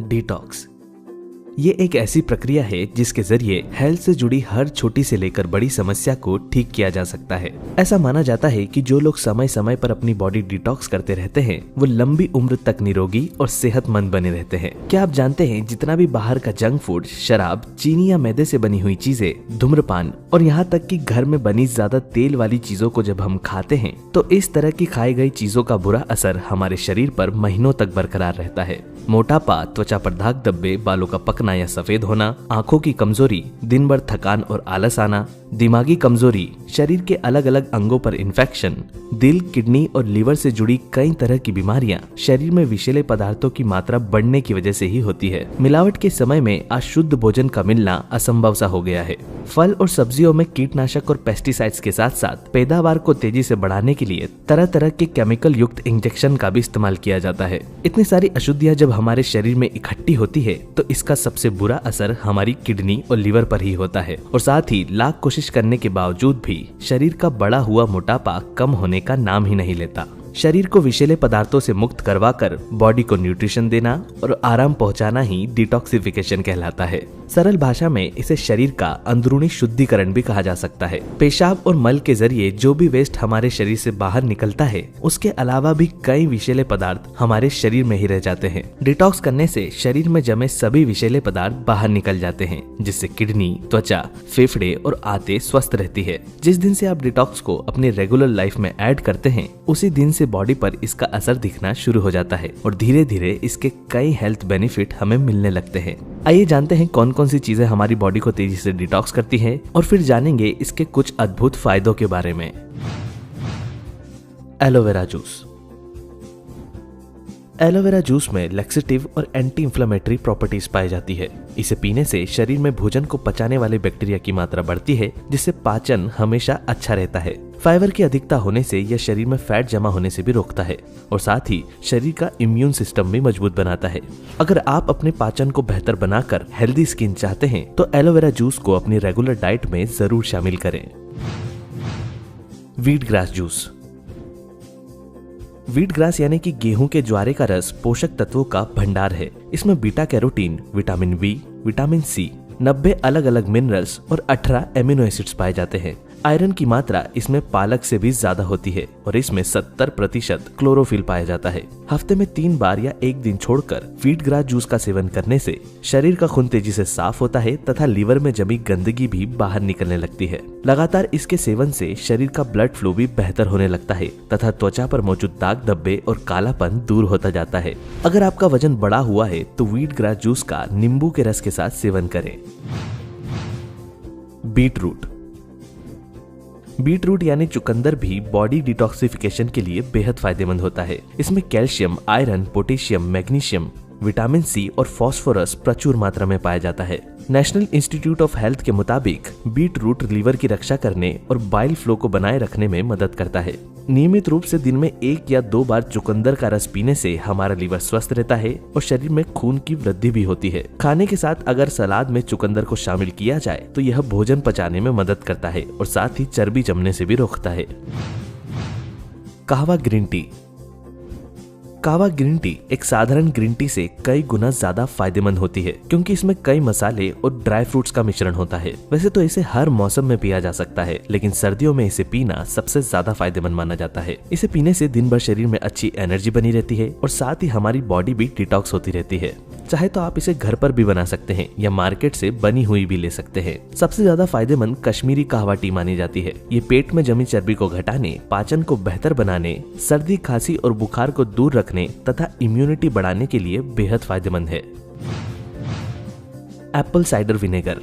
Detox ये एक ऐसी प्रक्रिया है जिसके जरिए हेल्थ से जुड़ी हर छोटी से लेकर बड़ी समस्या को ठीक किया जा सकता है। ऐसा माना जाता है कि जो लोग समय समय पर अपनी बॉडी डिटॉक्स करते रहते हैं वो लंबी उम्र तक निरोगी और सेहतमंद बने रहते हैं। क्या आप जानते हैं जितना भी बाहर का जंक फूड, शराब, चीनी या मैदे से बनी हुई चीजें, धूम्रपान और यहाँ तक कि घर में बनी ज्यादा तेल वाली चीजों को जब हम खाते हैं तो इस तरह की खाई गई चीजों का बुरा असर हमारे शरीर पर महीनों तक बरकरार रहता है। मोटापा, त्वचा पर दाग धब्बे, बालों का पकना या सफेद होना, आंखों की कमजोरी, दिन भर थकान और आलस आना, दिमागी कमजोरी, शरीर के अलग अलग अंगों पर इन्फेक्शन, दिल, किडनी और लीवर से जुड़ी कई तरह की बीमारियां शरीर में विषैले पदार्थों की मात्रा बढ़ने की वजह से ही होती है। मिलावट के समय में आज शुद्ध भोजन का मिलना असंभव सा हो गया है। फल और सब्जियों में कीटनाशक और पेस्टिसाइड्स के साथ साथ पैदावार को तेजी से बढ़ाने के लिए तरह तरह के केमिकल युक्त इंजेक्शन का भी इस्तेमाल किया जाता है। इतनी सारी अशुद्धियां जब हमारे शरीर में इकट्ठी होती है तो इसका सबसे बुरा असर हमारी किडनी और लीवर पर ही होता है और साथ ही लाख कोशिश करने के बावजूद भी शरीर का बढ़ा हुआ मोटापा कम होने का नाम ही नहीं लेता। शरीर को विषैले पदार्थों से मुक्त करवाकर बॉडी को न्यूट्रिशन देना और आराम पहुंचाना ही डिटॉक्सिफिकेशन कहलाता है। सरल भाषा में इसे शरीर का अंदरूनी शुद्धिकरण भी कहा जा सकता है। पेशाब और मल के जरिए जो भी वेस्ट हमारे शरीर से बाहर निकलता है उसके अलावा भी कई विषैले पदार्थ हमारे शरीर में ही रह जाते हैं। डिटॉक्स करने से शरीर में जमे सभी विषैले पदार्थ बाहर निकल जाते हैं जिससे किडनी, त्वचा, फेफड़े और आंतें स्वस्थ रहती है। जिस दिन से आप डिटॉक्स को अपने रेगुलर लाइफ में ऐड करते हैं उसी दिन से बॉडी पर इसका असर दिखना शुरू हो जाता है और धीरे धीरे इसके कई हेल्थ बेनिफिट हमें मिलने लगते हैं। आइए जानते हैं कौन कौन सी चीजें हमारी बॉडी को तेजी से डिटॉक्स करती हैं और फिर जानेंगे इसके कुछ अद्भुत फायदों के बारे में। Aloe vera juice. एलोवेरा जूस में लैक्सेटिव और एंटी इंफ्लेमेटरी प्रॉपर्टीज पाई जाती है। इसे पीने से शरीर में भोजन को पचाने वाले बैक्टीरिया की मात्रा बढ़ती है जिससे पाचन हमेशा अच्छा रहता है। फाइबर की अधिकता होने से यह शरीर में फैट जमा होने से भी रोकता है और साथ ही शरीर का इम्यून सिस्टम भी मजबूत बनाता है। अगर आप अपने पाचन को बेहतर बनाकर हेल्दी स्किन चाहते हैं तो एलोवेरा जूस को अपनी रेगुलर डाइट में जरूर शामिल करें। Wheat grass juice. Wheat grass यानी कि गेहूं के ज्वारे का रस पोषक तत्वों का भंडार है। इसमें beta carotene, vitamin B, vitamin C, 90 अलग अलग मिनरल्स और 18 एमिनो एसिड्स पाए जाते हैं। आयरन की मात्रा इसमें पालक से भी ज्यादा होती है और इसमें 70% क्लोरोफिल पाया जाता है। हफ्ते में 3 बार या एक दिन छोड़कर व्हीट ग्रास जूस का सेवन करने से शरीर का खून तेजी से साफ होता है तथा लीवर में जमी गंदगी भी बाहर निकलने लगती है। लगातार इसके सेवन से शरीर का ब्लड फ्लो भी बेहतर होने लगता है तथा त्वचा पर मौजूद दाग धब्बे और कालापन दूर होता जाता है। अगर आपका वजन बढ़ा हुआ है तो व्हीट ग्रास जूस का नींबू के रस के साथ सेवन करें। Beet root. बीट रूट यानी चुकंदर भी बॉडी डिटॉक्सिफिकेशन के लिए बेहद फायदेमंद होता है। इसमें calcium, iron, potassium, magnesium, vitamin C और फास्फोरस प्रचुर मात्रा में पाया जाता है। नेशनल इंस्टीट्यूट ऑफ हेल्थ के मुताबिक बीट रूट लीवर की रक्षा करने और बाइल फ्लो को बनाए रखने में मदद करता है। नियमित रूप से दिन में 1 या 2 बार चुकंदर का रस पीने से हमारा लीवर स्वस्थ रहता है और शरीर में खून की वृद्धि भी होती है। खाने के साथ अगर सलाद में चुकंदर को शामिल किया जाए तो यह भोजन पचाने में मदद करता है और साथ ही चर्बी जमने से भी रोकता है। कहवा ग्रीन टी। कहवा ग्रीन टी एक साधारण ग्रीन टी से कई गुना ज्यादा फायदेमंद होती है क्योंकि इसमें कई मसाले और ड्राई फ्रूट्स का मिश्रण होता है। वैसे तो इसे हर मौसम में पिया जा सकता है लेकिन सर्दियों में इसे पीना सबसे ज्यादा फायदेमंद माना जाता है। इसे पीने से दिन भर शरीर में अच्छी एनर्जी बनी रहती है और साथ ही हमारी बॉडी भी डिटॉक्स होती रहती है। चाहे तो आप इसे घर पर भी बना सकते हैं या मार्केट से बनी हुई भी ले सकते हैं। सबसे ज्यादा फायदेमंद कश्मीरी कहवा टी मानी जाती है। ये पेट में जमी चर्बी को घटाने, पाचन को बेहतर बनाने, सर्दी, खांसी और बुखार को दूर रखने तथा इम्यूनिटी बढ़ाने के लिए बेहद फायदेमंद है। Apple cider vinegar.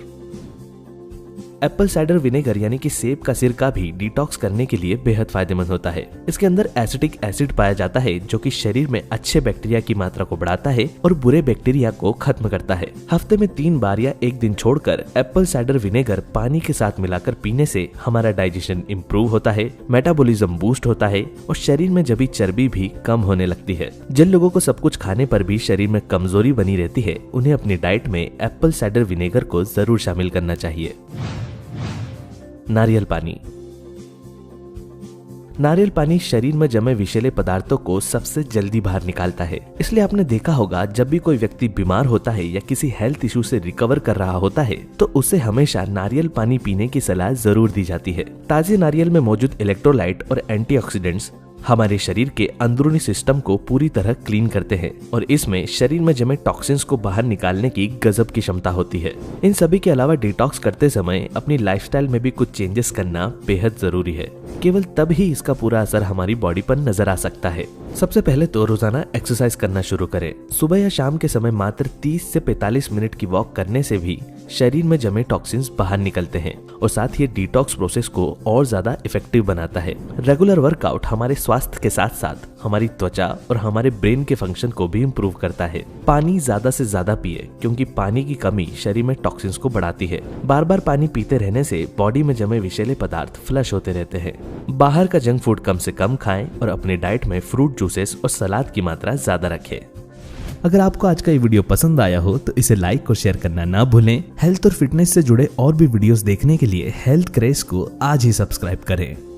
Apple cider vinegar यानी कि सेब का सिरका भी डिटॉक्स करने के लिए बेहद फायदेमंद होता है। इसके अंदर एसिटिक एसिड पाया जाता है जो कि शरीर में अच्छे बैक्टीरिया की मात्रा को बढ़ाता है और बुरे बैक्टीरिया को खत्म करता है। हफ्ते में 3 बार या एक दिन छोड़कर एप्पल साइडर विनेगर पानी के साथ मिलाकर पीने से हमारा डाइजेशन इम्प्रूव होता है, मेटाबॉलिज्म बूस्ट होता है और शरीर में जमी चर्बी भी कम होने लगती है। जिन लोगों को सब कुछ खाने पर भी शरीर में कमजोरी बनी रहती है उन्हें अपनी डाइट में एप्पल साइडर विनेगर को जरूर शामिल करना चाहिए। नारियल पानी। नारियल पानी शरीर में जमे विषैले पदार्थों को सबसे जल्दी बाहर निकालता है। इसलिए आपने देखा होगा जब भी कोई व्यक्ति बीमार होता है या किसी हेल्थ इशू से रिकवर कर रहा होता है तो उसे हमेशा नारियल पानी पीने की सलाह जरूर दी जाती है। ताजे नारियल में मौजूद इलेक्ट्रोलाइट और एंटीऑक्सीडेंट्स हमारे शरीर के अंदरूनी सिस्टम को पूरी तरह क्लीन करते हैं और इसमें शरीर में जमे टॉक्सिन्स को बाहर निकालने की गजब की क्षमता होती है। इन सभी के अलावा डिटॉक्स करते समय अपनी लाइफस्टाइल में भी कुछ चेंजेस करना बेहद जरूरी है। केवल तब ही इसका पूरा असर हमारी बॉडी पर नजर आ सकता है। सबसे पहले तो रोजाना एक्सरसाइज करना शुरू करें। सुबह या शाम के समय मात्र 30 से 45 मिनट की वॉक करने से भी शरीर में जमे टॉक्सिन्स बाहर निकलते हैं और साथ ही डिटॉक्स प्रोसेस को और ज्यादा इफेक्टिव बनाता है। रेगुलर वर्कआउट हमारे स्वास्थ्य के साथ साथ हमारी त्वचा और हमारे ब्रेन के फंक्शन को भी इम्प्रूव करता है। पानी ज्यादा से ज्यादा पिए क्योंकि पानी की कमी शरीर में टॉक्सिन्स को बढ़ाती है। बार बार पानी पीते रहने से बॉडी में जमे विषैले पदार्थ फ्लश होते रहते हैं। बाहर का जंक फूड कम से कम खाएं और अपने डाइट में फ्रूट जूसेस और सलाद की मात्रा ज्यादा रखें। अगर आपको आज का ये वीडियो पसंद आया हो तो इसे लाइक और शेयर करना ना भूलें। हेल्थ और फिटनेस से जुड़े और भी वीडियोस देखने के लिए हेल्थ क्रेज को आज ही सब्सक्राइब करें।